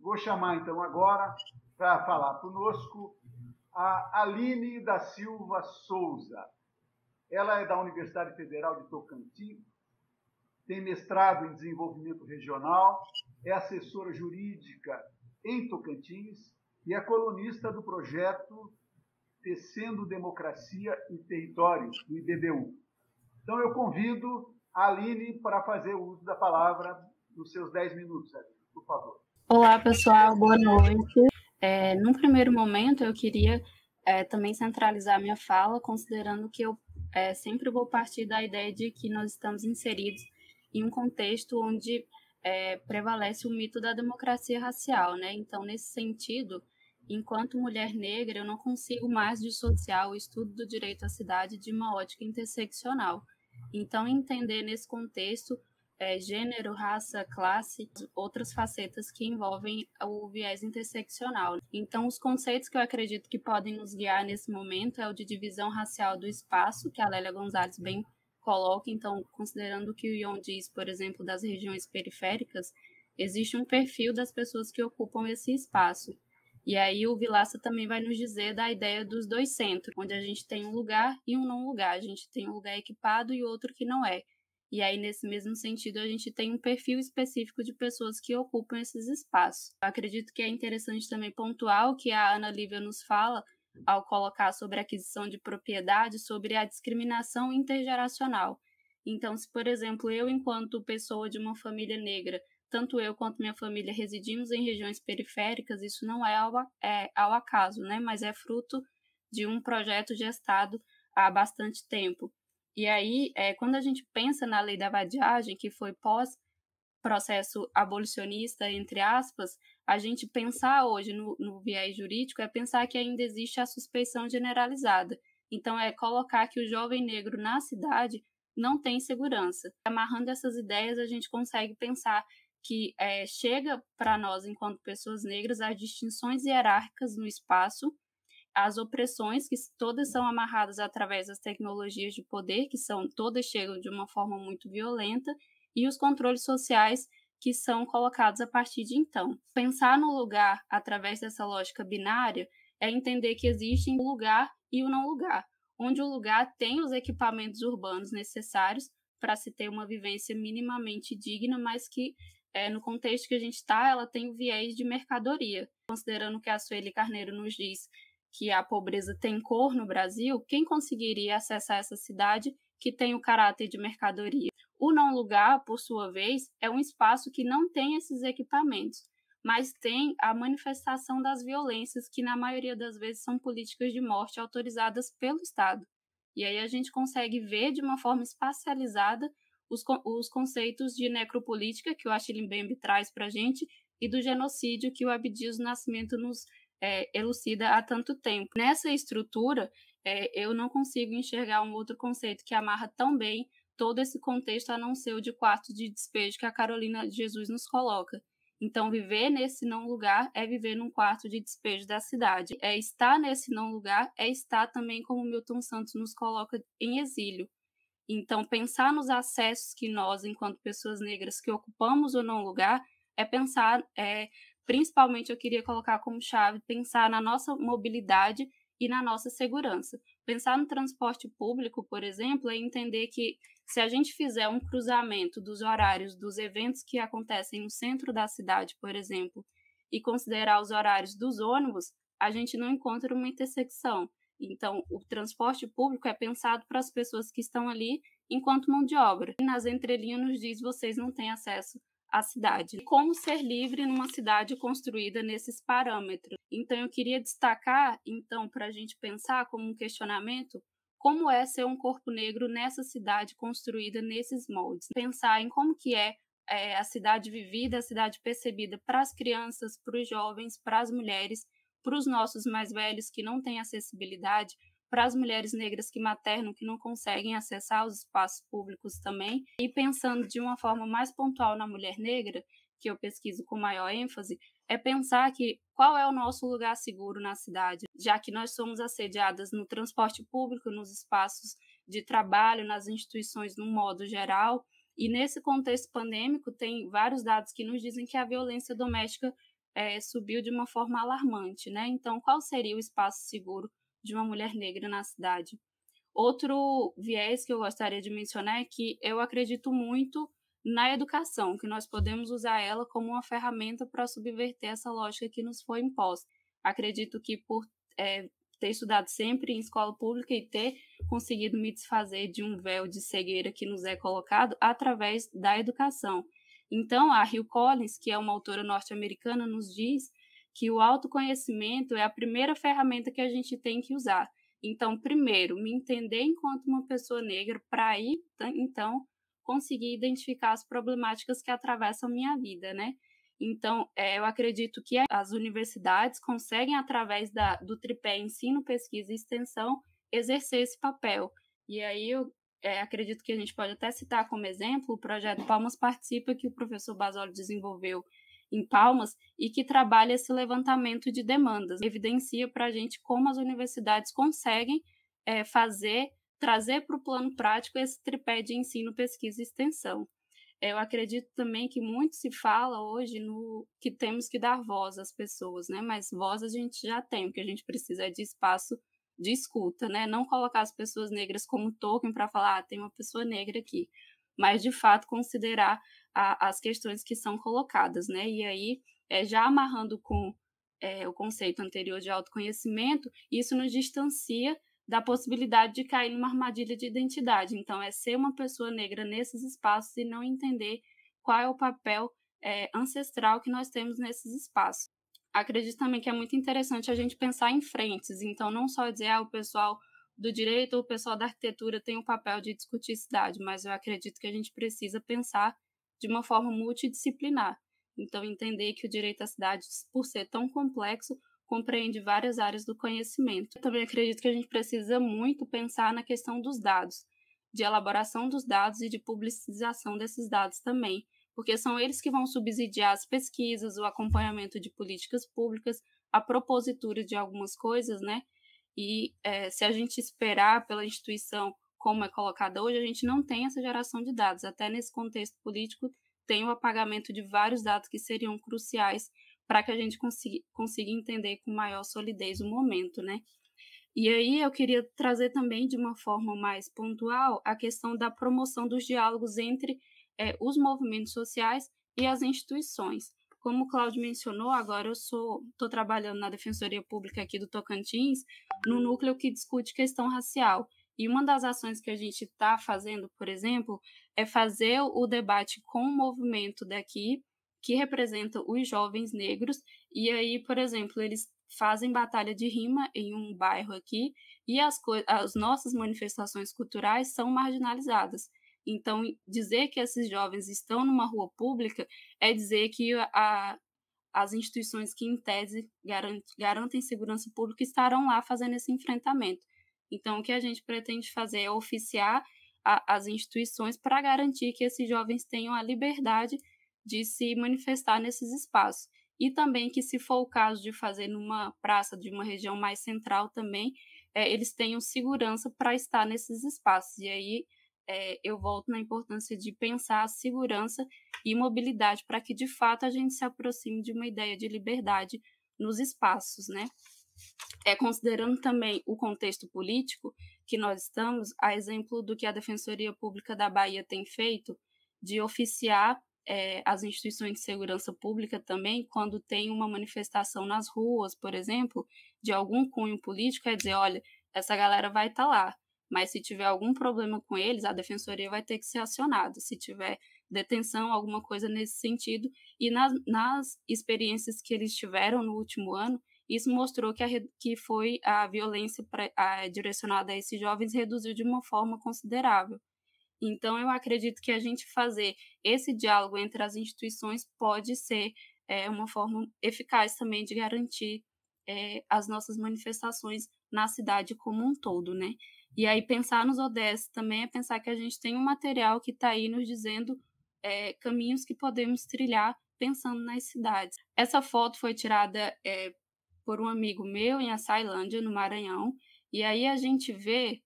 Vou chamar, então, agora, para falar conosco, a Aline da Silva Souza. Ela é da Universidade Federal de Tocantins, tem mestrado em desenvolvimento regional, é assessora jurídica em Tocantins e é colunista do projeto Tecendo Democracia e Territórios, do IBBU. Então, eu convido a Aline para fazer uso da palavra nos seus 10 minutos, Aline, por favor. Olá, pessoal, boa noite. Num primeiro momento, eu queria também centralizar minha fala, considerando que eu sempre vou partir da ideia de que nós estamos inseridos em um contexto onde prevalece o mito da democracia racial, né? Então, nesse sentido, enquanto mulher negra, eu não consigo mais dissociar o estudo do direito à cidade de uma ótica interseccional. Então, entender nesse contexto gênero, raça, classe, outras facetas que envolvem o viés interseccional. Então, os conceitos que eu acredito que podem nos guiar nesse momento é o de divisão racial do espaço, que a Lélia Gonzalez bem coloca. Então, considerando o que o Ion diz, por exemplo, das regiões periféricas, existe um perfil das pessoas que ocupam esse espaço. E aí o Vilaça também vai nos dizer da ideia dos dois centros, onde a gente tem um lugar e um não lugar. A gente tem um lugar equipado e outro que não é. E aí, nesse mesmo sentido, a gente tem um perfil específico de pessoas que ocupam esses espaços. Eu acredito que é interessante também pontuar o que a Ana Lívia nos fala ao colocar sobre a aquisição de propriedade, sobre a discriminação intergeracional. Então, se, por exemplo, eu, enquanto pessoa de uma família negra, tanto eu quanto minha família residimos em regiões periféricas, isso não é ao acaso, né? Mas é fruto de um projeto gestado há bastante tempo. E aí, quando a gente pensa na lei da vadiagem, que foi pós-processo abolicionista, entre aspas, a gente pensar hoje no viés jurídico é pensar que ainda existe a suspeição generalizada. Então, é colocar que o jovem negro na cidade não tem segurança. Amarrando essas ideias, a gente consegue pensar que chega para nós, enquanto pessoas negras, as distinções hierárquicas no espaço, as opressões, que todas são amarradas através das tecnologias de poder, que todas chegam de uma forma muito violenta, e os controles sociais que são colocados a partir de então. Pensar no lugar através dessa lógica binária é entender que existe um lugar e o não lugar, onde o lugar tem os equipamentos urbanos necessários para se ter uma vivência minimamente digna, mas que no contexto que a gente está, ela tem o viés de mercadoria. Considerando que a Sueli Carneiro nos diz que a pobreza tem cor no Brasil, quem conseguiria acessar essa cidade que tem o caráter de mercadoria? O não lugar, por sua vez, é um espaço que não tem esses equipamentos, mas tem a manifestação das violências, que na maioria das vezes são políticas de morte autorizadas pelo Estado. E aí a gente consegue ver de uma forma espacializada os conceitos de necropolítica, que o Achille Mbembe traz para a gente, e do genocídio, que o Abdias Nascimento nos elucida há tanto tempo. Nessa estrutura, eu não consigo enxergar um outro conceito que amarra tão bem todo esse contexto, a não ser o de quarto de despejo que a Carolina de Jesus nos coloca. Então, viver nesse não lugar é viver num quarto de despejo da cidade. Estar nesse não lugar é estar também, como Milton Santos nos coloca, em exílio. Então, pensar nos acessos que nós, enquanto pessoas negras, que ocupamos ou não lugar, é pensar, principalmente eu queria colocar como chave, pensar na nossa mobilidade e na nossa segurança. Pensar no transporte público, por exemplo, é entender que se a gente fizer um cruzamento dos horários dos eventos que acontecem no centro da cidade, por exemplo, e considerar os horários dos ônibus, a gente não encontra uma intersecção. Então, o transporte público é pensado para as pessoas que estão ali enquanto mão de obra. E nas entrelinhas nos diz: vocês não têm acesso à cidade. Como ser livre numa cidade construída nesses parâmetros? Então, eu queria destacar, para a gente pensar como um questionamento, como é ser um corpo negro nessa cidade construída nesses moldes. Pensar em como que é a cidade vivida, a cidade percebida para as crianças, para os jovens, para as mulheres, para os nossos mais velhos que não têm acessibilidade, para as mulheres negras que maternam, que não conseguem acessar os espaços públicos também. E pensando de uma forma mais pontual na mulher negra, que eu pesquiso com maior ênfase, é pensar que qual é o nosso lugar seguro na cidade, já que nós somos assediadas no transporte público, nos espaços de trabalho, nas instituições no modo geral. E nesse contexto pandêmico, tem vários dados que nos dizem que a violência doméstica subiu de uma forma alarmante, né? Então, qual seria o espaço seguro de uma mulher negra na cidade? Outro viés que eu gostaria de mencionar é que eu acredito muito na educação, que nós podemos usar ela como uma ferramenta para subverter essa lógica que nos foi imposta. Acredito que por ter estudado sempre em escola pública e ter conseguido me desfazer de um véu de cegueira que nos é colocado através da educação. Então, a Hill Collins, que é uma autora norte-americana, nos diz que o autoconhecimento é a primeira ferramenta que a gente tem que usar. Então, primeiro, me entender enquanto uma pessoa negra para aí, então, conseguir identificar as problemáticas que atravessam minha vida, né? Então, eu acredito que as universidades conseguem, através do tripé ensino, pesquisa e extensão, exercer esse papel. E aí eu acredito que a gente pode até citar como exemplo o projeto Palmas Participa, que o professor Basoli desenvolveu em Palmas e que trabalha esse levantamento de demandas, evidencia para a gente como as universidades conseguem trazer para o plano prático esse tripé de ensino, pesquisa e extensão. Eu acredito também que muito se fala hoje no que temos que dar voz às pessoas, né? Mas voz a gente já tem, o que a gente precisa é de espaço de escuta, né? Não colocar as pessoas negras como token para falar, tem uma pessoa negra aqui, mas de fato considerar as questões que são colocadas, né? E aí, já amarrando com o conceito anterior de autoconhecimento, isso nos distancia da possibilidade de cair numa armadilha de identidade. Então, é ser uma pessoa negra nesses espaços e não entender qual é o papel ancestral que nós temos nesses espaços. Acredito também que é muito interessante a gente pensar em frentes, então não só dizer o pessoal do direito ou o pessoal da arquitetura tem o papel de discutir cidade, mas eu acredito que a gente precisa pensar de uma forma multidisciplinar. Então, entender que o direito à cidade, por ser tão complexo, compreende várias áreas do conhecimento. Eu também acredito que a gente precisa muito pensar na questão dos dados, de elaboração dos dados e de publicização desses dados também, porque são eles que vão subsidiar as pesquisas, o acompanhamento de políticas públicas, a propositura de algumas coisas, né? E se a gente esperar pela instituição como é colocada hoje, a gente não tem essa geração de dados. Até nesse contexto político, tem o apagamento de vários dados que seriam cruciais para que a gente consiga entender com maior solidez o momento, né? E aí eu queria trazer também, de uma forma mais pontual, a questão da promoção dos diálogos entre os movimentos sociais e as instituições. Como o Cláudio mencionou, agora eu estou trabalhando na Defensoria Pública aqui do Tocantins, no núcleo que discute questão racial. E uma das ações que a gente está fazendo, por exemplo, é fazer o debate com o movimento daqui, que representa os jovens negros, e aí, por exemplo, eles fazem batalha de rima em um bairro aqui, e as nossas manifestações culturais são marginalizadas. Então, dizer que esses jovens estão numa rua pública é dizer que as instituições que, em tese, garantem segurança pública estarão lá fazendo esse enfrentamento. Então, o que a gente pretende fazer é oficiar as instituições para garantir que esses jovens tenham a liberdade de se manifestar nesses espaços. E também que, se for o caso de fazer numa praça de uma região mais central também, eles tenham segurança para estar nesses espaços. E aí eu volto na importância de pensar a segurança e mobilidade para que, de fato, a gente se aproxime de uma ideia de liberdade nos espaços, né? Considerando também o contexto político que nós estamos, a exemplo do que a Defensoria Pública da Bahia tem feito, de oficiar as instituições de segurança pública também, quando tem uma manifestação nas ruas, por exemplo, de algum cunho político, é dizer, olha, essa galera vai estar lá, mas se tiver algum problema com eles, a defensoria vai ter que ser acionada, se tiver detenção, alguma coisa nesse sentido, e nas experiências que eles tiveram no último ano, isso mostrou que foi a violência direcionada a esses jovens reduziu de uma forma considerável. Então, eu acredito que a gente fazer esse diálogo entre as instituições pode ser uma forma eficaz também de garantir as nossas manifestações na cidade como um todo, né? E aí, pensar nos ODS também é pensar que a gente tem um material que está aí nos dizendo caminhos que podemos trilhar pensando nas cidades. Essa foto foi tirada por um amigo meu em Açailândia, no Maranhão, e aí a gente vê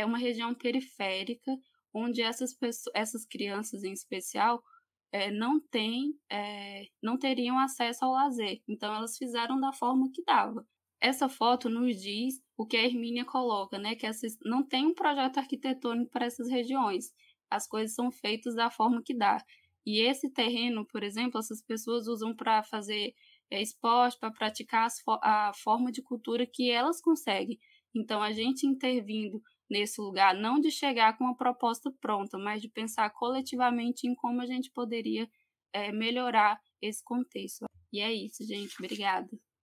uma região periférica onde essas crianças em especial não teriam acesso ao lazer. Então, elas fizeram da forma que dava. Essa foto nos diz o que a Hermínia coloca, né? Que não tem um projeto arquitetônico para essas regiões. As coisas são feitas da forma que dá. E esse terreno, por exemplo, essas pessoas usam para fazer esporte, para praticar a forma de cultura que elas conseguem. Então, a gente intervindo nesse lugar, não de chegar com uma proposta pronta, mas de pensar coletivamente em como a gente poderia melhorar esse contexto. E é isso, gente. Obrigada.